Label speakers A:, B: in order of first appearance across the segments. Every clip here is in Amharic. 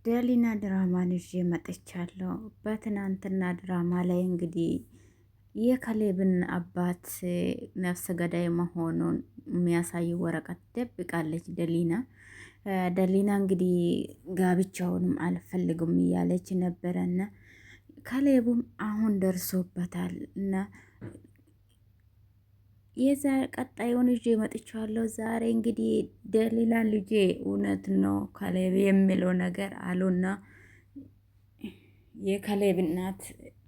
A: ደሊና ድራማን ይዤ መጥቻለሁ። በትናንትና ድራማ ላይ እንግዲህ የካሌብን አባት ነፍሰ ገዳይ መሆኑን የሚያሳይ ወረቀት ደብቃለች ደሊና እንግዲህ ጋብቻውንም አልፈልግም እያለች ነበረና ካሌብም አሁን ደርሶበታል እና የዛ ቀጣዩን ይዤ መጥቻለሁ። ዛሬ እንግዲህ ደሊላ ልጄ እውነት ነው ካሌብ የሚለው ነገር አሉና የካሌብ እናት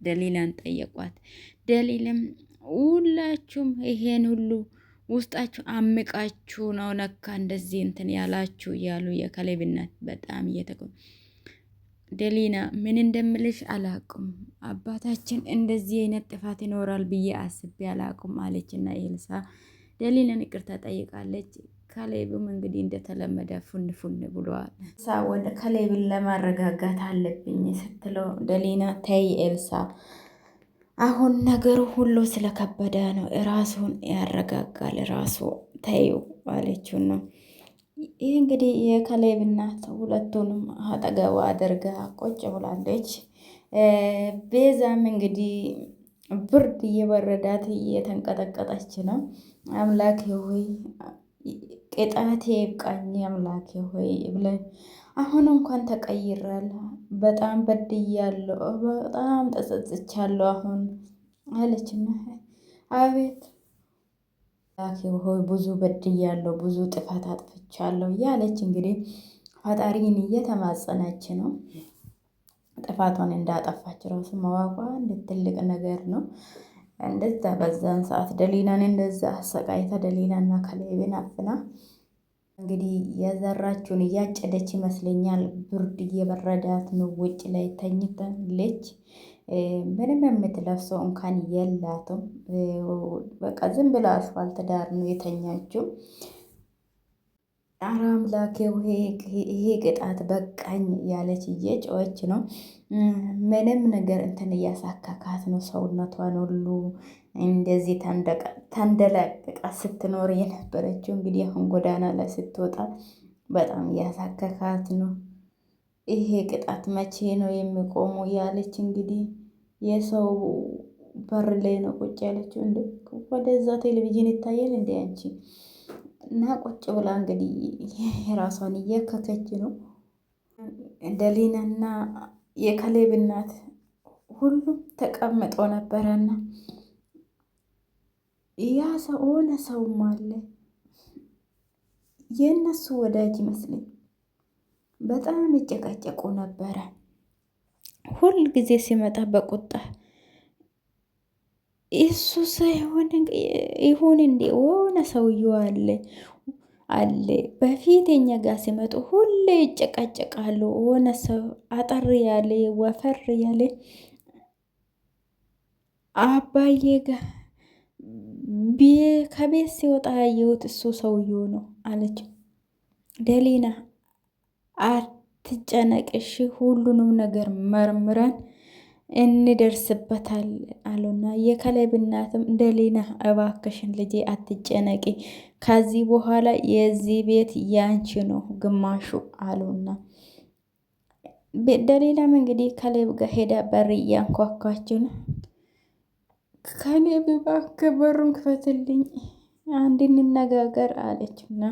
A: ደሊላን ጠየቋት። ደሊልም ሁላችሁም ይሄን ሁሉ ውስጣችሁ አምቃችሁ ነው ነካ እንደዚህ እንትን ያላችሁ እያሉ የካሌብ እናት በጣም ደሊና ምን እንደምልሽ አላቁም፣ አባታችን እንደዚህ አይነት ጥፋት ይኖራል ብዬ አስቤ አላቁም አለችና ኤልሳ ደሊናን ይቅርታ ጠይቃለች። ካሌብም እንግዲህ እንደተለመደ ፉን ብሏል። ወደ ካሌብን ለማረጋጋት አለብኝ ስትለው ደሊና ተይ ኤልሳ፣ አሁን ነገሩ ሁሉ ስለከበደ ነው፣ ራሱን ያረጋጋል ራሱ ተዩ አለችው ነው። ይህ እንግዲህ የካሌብ እናት ሁለቱንም አጠገቧ አድርጋ ቁጭ ብላለች። ቤዛም እንግዲህ ብርድ እየበረዳት እየተንቀጠቀጠች ነው። አምላኬ ሆይ ቅጣቴ ይብቃኝ፣ አምላኬ ሆይ ብለን አሁን እንኳን ተቀይራለሁ፣ በጣም በድያለሁ፣ በጣም ተጸጽቻለሁ አሁን አለችና አቤት አምላኬ ሆይ ብዙ በድያለሁ፣ ብዙ ጥፋት አጥፍቻለሁ ያለች እንግዲህ ፈጣሪን እየተማጸነች ነው። ጥፋቷን እንዳጠፋች ራሱ ማዋቋ ትልቅ ነገር ነው። እንደዛ በዛን ሰዓት ደሊናን እንደዛ አሰቃይታ ደሊናና ካሌብን አፍና እንግዲህ የዘራችውን እያጨደች ይመስለኛል። ብርድ እየበረዳት ነው። ውጭ ላይ ተኝታለች። ምንም የምትለብሰው እንኳን የላትም። በቃ ዝም ብላ አስፋልት ዳር ነው የተኛችው። ኧረ አምላኬ ይሄ ቅጣት በቃኝ ያለች እየጮኸች ነው። ምንም ነገር እንትን እያሳካካት ነው። ሰውነቷን ሁሉ እንደዚህ ተንደላቅቃ ስትኖር የነበረችው እንግዲህ አሁን ጎዳና ላይ ስትወጣ በጣም እያሳከካት ነው። ይሄ ቅጣት መቼ ነው የሚቆሙ ያለች እንግዲህ የሰው በር ላይ ነው ቁጭ ያለችው። እንደ ወደዛ ቴሌቪዥን ይታያል እንደ አንቺ እና ቁጭ ብላ እንግዲህ የራሷን እየከከች ነው። ደሊናና የካሌብ እናት ሁሉም ተቀምጦ ነበረና ያ ሰው ሆነ ሰውም አለ የእነሱ ወዳጅ ይመስለኝ። በጣም ይጨቃጨቁ ነበረ። ሁል ጊዜ ሲመጣ በቁጣ እሱ ሳይሆን ይሁን እንዴ ሆነ ሰውየው አለ በፊት የኛ ጋር ሲመጡ ሁሌ ይጨቃጨቃሉ። ሆነ ሰው አጠር ያለ ወፈር ያለ አባዬ ጋር ከቤት ሲወጣ ያየሁት እሱ ሰውየው ነው አለች ደሊና። አትጨነቅሽ፣ ሁሉንም ነገር መርምረን እንደርስበታል አሉና የካሌብ እናትም ደሊና እባክሽን ልጄ አትጨነቂ፣ ከዚህ በኋላ የዚህ ቤት ያንቺ ነው ግማሹ አሉና ደሊላም እንግዲህ ካሌብ ጋር ሄዳ በር እያንኳኳች ነው። ካሌብ እባክህ በሩን ክፈትልኝ አንድ እንነጋገር አለችና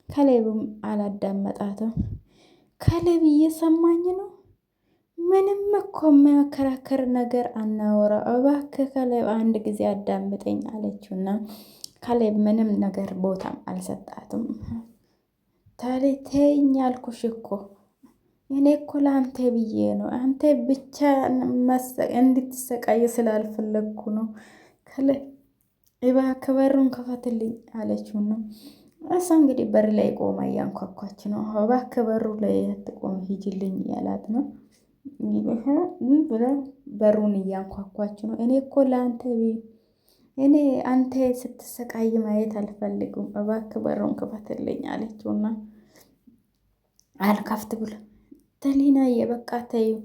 A: ካሌብም አላዳመጣትም። ካሌብ እየሰማኝ ነው፣ ምንም እኮ የሚያከራከር ነገር አናወራ፣ እባክህ ካሌብ አንድ ጊዜ አዳምጠኝ አለችውና ካሌብ ምንም ነገር ቦታም አልሰጣትም። ታዲያ ተይኝ አልኩሽ እኮ እኔ እኮ ለአንተ ብዬ ነው፣ አንተ ብቻ እንድትሰቃይ ስላልፈለግኩ ነው። እባክህ በሩን ክፈትልኝ አለችውና እሷ እንግዲህ በር ላይ ቆማ እያንኳኳች ነው። እባክህ በሩ ላይ አትቆም ሂጂልኝ ያላት ነው። በሩን እያንኳኳች ነው። እኔ እኮ ለአንተ እኔ አንተ ስትሰቃይ ማየት አልፈልግም፣ እባክህ በሩን ክፈትልኝ አለችውና አልከፍት ብሎ ደሊና የበቃ ተይው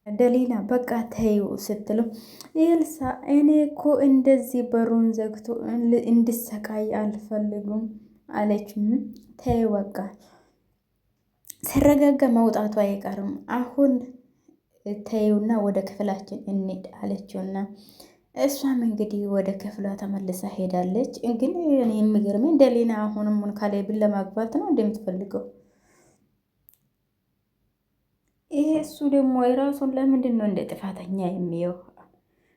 A: ደሊና በቃ ተይው ስትለው ኤልሳ እኔ እኮ እንደዚህ በሩን ዘግቶ እንድሰቃይ አልፈልግም አለች። ተይው በቃ ስረጋጋ መውጣቱ አይቀርም። አሁን ተይውና ወደ ክፍላችን እንሂድ አለችውና እሷም እንግዲህ ወደ ክፍሏ ተመልሳ ሄዳለች። ግን እኔ የሚገርመኝ ደሊና አሁንም ካሌብን ለማግባት ነው እንደምትፈልገው። ይሄ እሱ ደግሞ የራሱን ለምንድን ነው እንደ ጥፋተኛ የሚየው?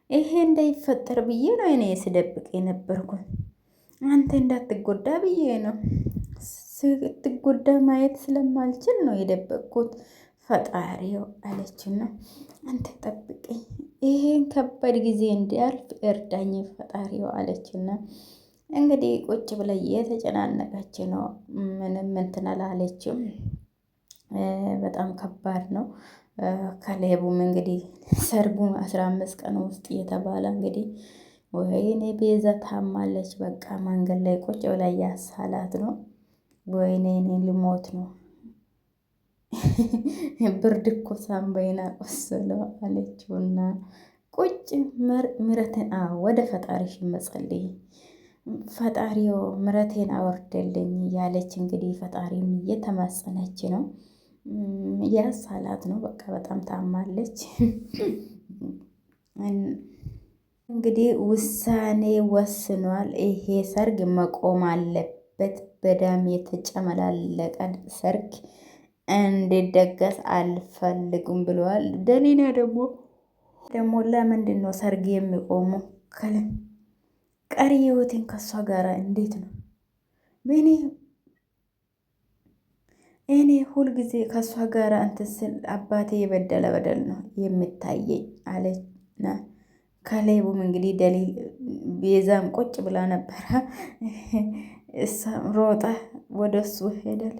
A: ይሄ እንዳይፈጠር ብዬ ነው እኔ ስደብቅ የነበርኩት። አንተ እንዳትጎዳ ብዬ ነው። ስትጎዳ ማየት ስለማልችል ነው የደበቅኩት። ፈጣሪው አለችና አንተ ጠብቀኝ፣ ይሄን ከባድ ጊዜ እንዲያልፍ እርዳኝ ፈጣሪው አለችና እንግዲህ ቁጭ ብላ የተጨናነቀች ነው። ምንም እንትን አላለችም። በጣም ከባድ ነው። ካሌብም እንግዲህ ሰርጉ 15 ቀን ውስጥ እየተባለ እንግዲህ ወይኔ ቤዛ ታማለች። በቃ መንገድ ላይ ቁጭ ብላ እያሳላት ነው። ወይኔ እኔ ልሞት ነው። ብርድ እኮ ሳምባዬን አቆሰለው አለችውና ቁጭ ምረትን ወደ ፈጣሪሽ መጸልይ ፈጣሪው ምረቴን አወርደልኝ ያለች እንግዲህ ፈጣሪም እየተማጸነች ነው። ያሳላት ነው። በቃ በጣም ታማለች። እንግዲህ ውሳኔ ወስኗል። ይሄ ሰርግ መቆም አለበት። በደም የተጨመላለቀ ሰርግ እንዲደገስ አልፈልጉም ብለዋል። ደሊና ደግሞ ለምንድን ነው ሰርግ የሚቆሙ? ቀሪ ህይወቴን ከሷ ጋር እንዴት ነው እኔ ሁልጊዜ ከእሷ ጋር እንትን ስል አባቴ የበደለ በደል ነው የሚታየኝ አለና ካሌብም እንግዲህ ደሊል ቤዛም ቁጭ ብላ ነበረ። እሷም ሮጣ ወደ እሱ ሄደል።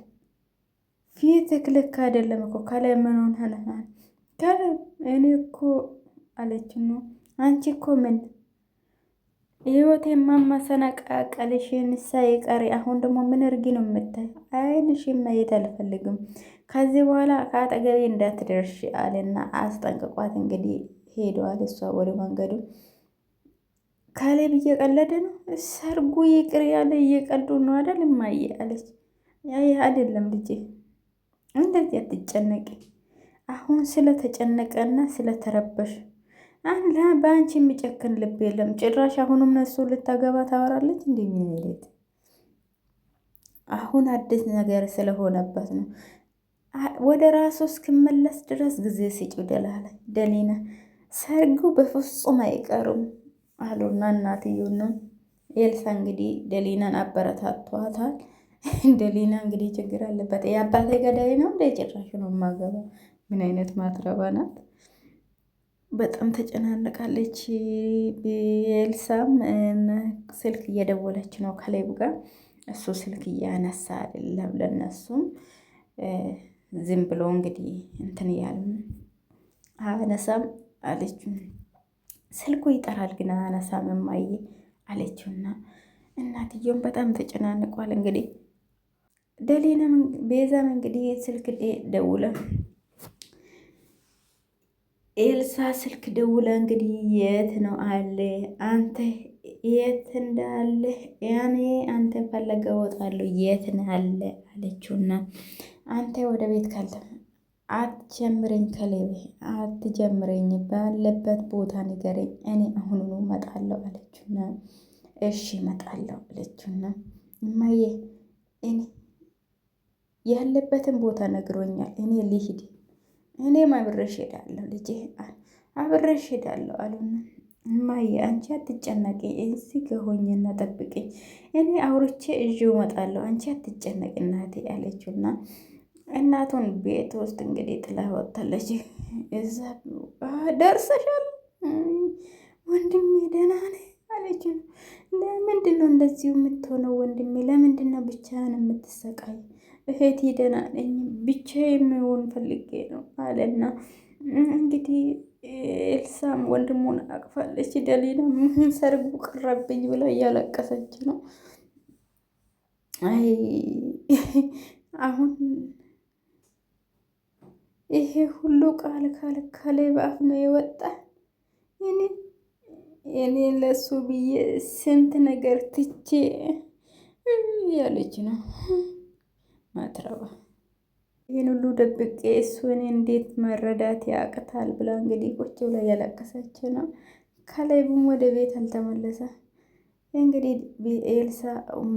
A: ፊትክ ልክ አይደለም እኮ ካሌብ ምን ሆነሃል? ካሌብ እኔ እኮ አለችው ነው አንቺ እኮ ምን ህይወቴን ማመሰነቃቀልሽን ሳይቀር አሁን ደግሞ ምን እርጊ ነው የምታይ? አይንሽን ማየት አልፈልግም። ከዚህ በኋላ ከአጠገቤ እንዳትደርሽ አለና አስጠንቅቋት እንግዲህ ሄደዋል። እሷ ወደ መንገዱ ካሌብ እየቀለደ ነው። ሰርጉ ይቅር ያለ እየቀልዱ ነው አይደል እማዬ አለች። አይደለም ልጄ እንደዚህ አትጨነቂ። አሁን ስለተጨነቀና ስለተረበሽ በአንቺ የሚጨክን ልብ የለም። ጭራሽ አሁንም ነሱ ልታገባ ታወራለች። እንደሚሄድ አሁን አዲስ ነገር ስለሆነበት ነው። ወደ ራሱ እስክመለስ ድረስ ጊዜ ስጪው ደሊና ሰርጉ በፍጹም አይቀሩም አሉና እናትየውና ኤልሳ እንግዲህ ደሊናን አበረታቷታል። ደሊና እንግዲህ ችግር አለበት። የአባቴ ገዳይ ነው እንደ ጭራሽ ነው የማገባ። ምን አይነት ማትረባ ናት? በጣም ተጨናነቃለች። ኤልሳም ስልክ እየደወለች ነው ካሌብ ጋር። እሱ ስልክ እያነሳ አይደለም። ለነሱም ዝም ብሎ እንግዲህ እንትን እያሉ አነሳም አለችው። ስልኩ ይጠራል ግን አነሳም እማዬ አለችውና እናትየውም በጣም ተጨናንቋል። እንግዲህ ደሊናም ቤዛም እንግዲህ ስልክ ደውለ ኤልሳ ስልክ ደውለ እንግዲህ የት ነው አለ አንተ የት እንዳለ ያኔ አንተ ፈለገ እወጣለሁ የት ነው አለ አለችውና አንተ ወደ ቤት ካልተ አትጀምረኝ ከሌቤ አትጀምረኝ ባለበት ቦታ ንገረኝ እኔ አሁኑኑ እመጣለሁ አለችውና እሺ እመጣለሁ አለችውና እማዬ እኔ ያለበትን ቦታ ነግሮኛል እኔ ልሂድ እኔም አብሬሽ ሄዳለሁ ልጄ አብሬሽ ሄዳለሁ አሉና እማዬ አንቺ አትጨነቂ እዚህ ከሆኝና ጠብቂኝ እኔ አውርቼ እዚሁ እመጣለሁ አንቺ አትጨነቂ እናቴ አለችውና እናቱን ቤት ውስጥ እንግዲህ ጥላ ወጣለች። እዛ ደርሰሻል ወንድሜ ደህና ነህ አለችው። ለምንድን ነው እንደዚሁ የምትሆነው ወንድሜ? ለምንድን ነው ብቻህን የምትሰቃይ? እህቴ ደህና ነኝ ብቻዬን መሆን ፈልጌ ነው አለና እንግዲህ ኤልሳም ወንድሙን አቅፋለች። ደሊና ምን ሰርጉ ቀረብኝ ብላ እያለቀሰች ነው። አይ አሁን ይሄ ሁሉ ቃል ካሌብ አፍ ነው የወጣ። እኔ ለሱ ብዬ ስንት ነገር ትቼ ያለች ነው ማትረባ ይህን ሁሉ ደብቄ እሱን እንዴት መረዳት ያቅታል ብላ እንግዲህ ቁጭ ብላ እያለቀሰች ነው። ካሌብም ወደ ቤት አልተመለሰ። እንግዲህ ኤልሳ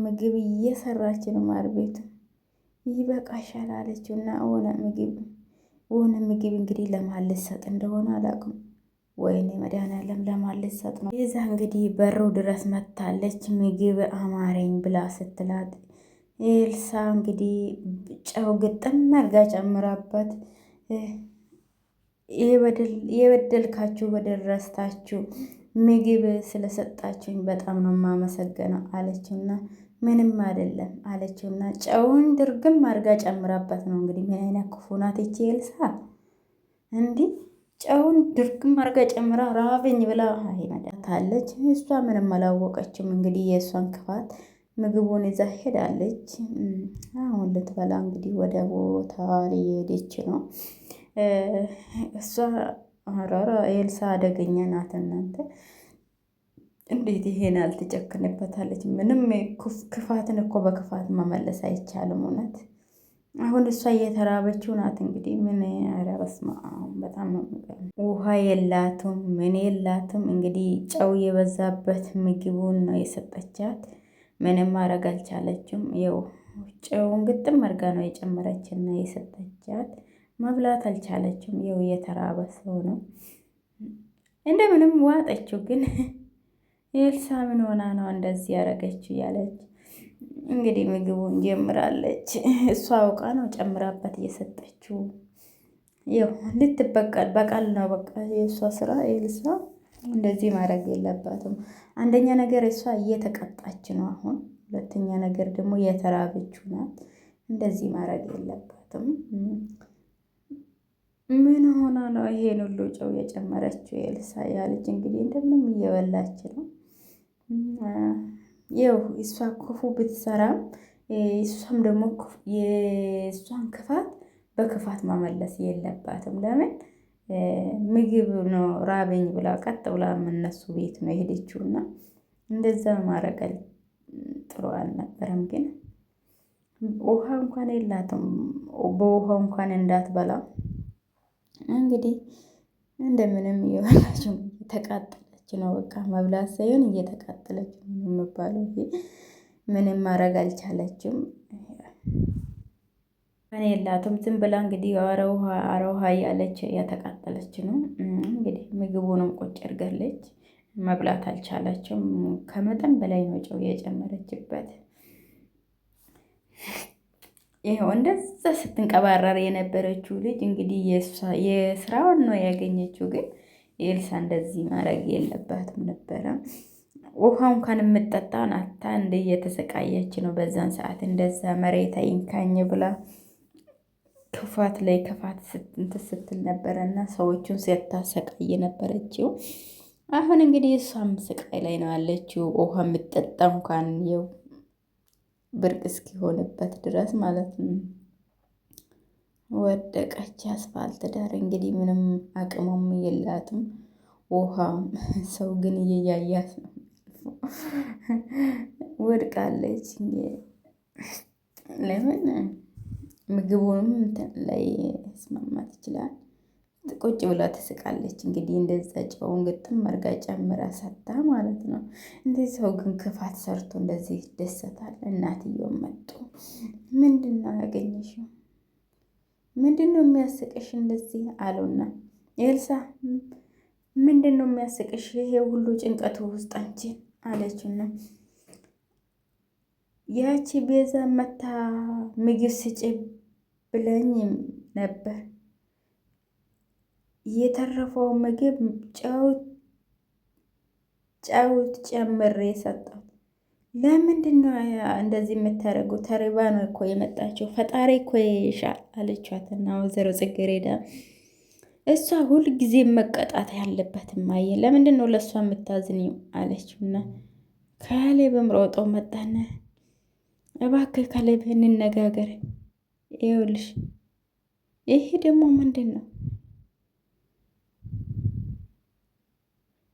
A: ምግብ እየሰራች ነው። ማር ቤቱ ይበቃሻል አለችው እና ሆነ ምግብ እንግዲህ ለማን ልትሰጥ እንደሆነ አላውቅም። ወይኔ መድኃኒዓለም ለማን ልትሰጥ ነው? የዛ እንግዲህ በሩ ድረስ መታለች። ምግብ አማረኝ ብላ ስትላት ኤልሳ እንግዲህ ጨው ግጥም አድርጋ ጨምራበት የበደልካችሁ በደል ረስታችሁ ምግብ ስለሰጣችሁኝ በጣም ነው የማመሰገነው አለችውና ምንም አይደለም አለችውና ጨውን ድርግም አድርጋ ጨምራበት ነው። እንግዲህ ምን አይነት ክፉ ናት ይቺ ኤልሳ! እንዲህ ጨውን ድርግም አድርጋ ጨምራ ራበኝ ብላ አይመጣታለች። እሷ ምንም አላወቀችም። እንግዲህ የእሷን ክፋት ምግቡን ይዛ ሄዳለች። አሁን ልትበላ እንግዲህ ወደ ቦታ ሊሄደች ነው። እሷ አራራ ኤልሳ አደገኛ ናት። እናንተ እንዴት ይሄን አልትጨክንበታለች? ምንም ክፋትን እኮ በክፋት መመለስ አይቻልም። እውነት አሁን እሷ እየተራበችው ናት። እንግዲህ ምን ኧረ በስመ አብ በጣም ነው የሚገርመው። ውሃ የላትም ምን የላትም። እንግዲህ ጨው የበዛበት ምግቡን ነው የሰጠቻት። ምንም ማድረግ አልቻለችም። ይኸው ጨውን ግጥም አድርጋ ነው የጨመረችና የሰጠቻት። መብላት አልቻለችም። ይኸው የተራበ ሰው ነው እንደምንም ዋጠችው። ግን ኤልሳ ምን ሆና ነው እንደዚህ ያደረገችው እያለች እንግዲህ ምግቡን ጀምራለች። እሷ አውቃ ነው ጨምራበት እየሰጠችው። ይኸው ልትበቀል በቀል ነው በቃ የእሷ ስራ። ኤልሳ እንደዚህ ማድረግ የለባትም። አንደኛ ነገር እሷ እየተቀጣች ነው አሁን። ሁለተኛ ነገር ደግሞ የተራበችው ናት። እንደዚህ ማድረግ የለባትም። ምን ሆና ነው ይሄን ሁሉ ጨው የጨመረችው ኤልሳ? ያለች እንግዲህ እንደምንም እየበላች ነው። ይኸው እሷ ክፉ ብትሰራም እሷም ደግሞ የእሷን ክፋት በክፋት መመለስ የለባትም። ለምን ምግብ ነው ራበኝ ብላ ቀጥ ብላ እነሱ ቤት ነው የሄደችውና እንደዛ ማድረግ ጥሩ አልነበረም። ግን ውሃ እንኳን የላትም። በውሃ እንኳን እንዳትበላ እንግዲህ እንደምንም እየበላች ተቃጠለች ነው። በቃ መብላት ሳይሆን እየተቃጠለች ነው የሚባለው። ምንም ማድረግ አልቻለችም። እኔ የላትም ዝም ብላ እንግዲህ አረ ውሃ እያለች እያተቃጠለች ነው። እንግዲህ ምግቡንም ቁጭ አድርጋለች። መብላት አልቻለችም። ከመጠን በላይ ነው ጨው የጨመረችበት። ይኸው እንደዛ ስትንቀባረር የነበረችው ልጅ እንግዲህ የስራውን ነው ያገኘችው። ግን ኤልሳ እንደዚህ ማድረግ የለባትም ነበረ። ውሃ እንኳን የምጠጣውን አታ እንደ እየተሰቃየች ነው በዛን ሰዓት። እንደዛ መሬት አይንካኝ ብላ ክፋት ላይ ክፋት ስትል ነበረ እና ሰዎቹን ሲያታሰቃይ ነበረችው። አሁን እንግዲህ እሷም ስቃይ ላይ ነው ያለችው። ውሃ የምጠጣ እንኳን የው ብርቅ እስኪሆንበት ድረስ ማለት ነው። ወደቀች አስፋልት ዳር። እንግዲህ ምንም አቅሙም የላትም። ውሃም ሰው ግን እየያያት ነው። ወድቃለች። ለምን ምግቡንም ላይ መስማማት ይችላል። ቁጭ ብላ ትስቃለች። እንግዲህ እንደዛ ጨውን ግጥም አድርጋ ጨምራ ሰታ ማለት ነው። እንደዚህ ሰው ግን ክፋት ሰርቶ እንደዚህ ይደሰታል። እናትየው መጡ። ምንድን ነው ያገኘሽው? ምንድን ነው የሚያስቅሽ እንደዚህ አሉና፣ ኤልሳ ምንድን ነው የሚያስቅሽ? ይሄ ሁሉ ጭንቀቱ ውስጥ አንቺን አለችና፣ ያቺ ቤዛ መታ ምግብ ስጭ ብለኝ ነበር የተረፈው ምግብ ጨው ጨምሬ ሰጠው። ለምንድን ነው እንደዚህ የምታደርገው? ተሪባ ነው እኮ የመጣችው። ፈጣሪ እኮ ይሻል አለቻትና ወይዘሮ ጽጌረዳ እሷ ሁል ጊዜ መቀጣት ያለበት ማየ ለምንድን ነው ለእሷ የምታዝኒው? አለችውና ካሌብም ሮጦ መጣነ። እባክህ ካሌብ እንነጋገር። ይኸውልሽ ይሄ ደግሞ ምንድን ነው?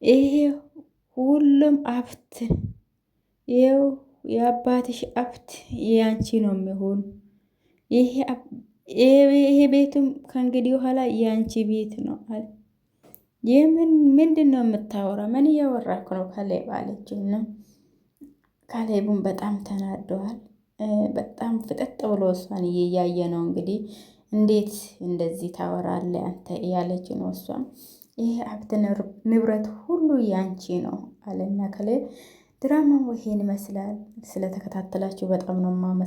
A: ይሄ ሁሉም አፍት ይኸው የአባትሽ አፍት ያንቺ ነው የሚሆን። ይሄ ይሄ ቤቱም ከእንግዲህ በኋላ የአንቺ ቤት ነው አለ። የምን ምንድን ነው የምታወራ? ምን እያወራክ ነው? ካሌብ አለችው። እና ካሌቡን በጣም ተናደዋል። በጣም ፍጥጥ ብሎ እሷን እያየ ነው እንግዲህ። እንዴት እንደዚህ ታወራለህ አንተ እያለች ነው እሷም። ይሄ ሀብት ንብረት ሁሉ ያንቺ ነው አለና ካሌብ። ድራማው ይሄን ይመስላል። ስለተከታተላችሁ በጣም ነው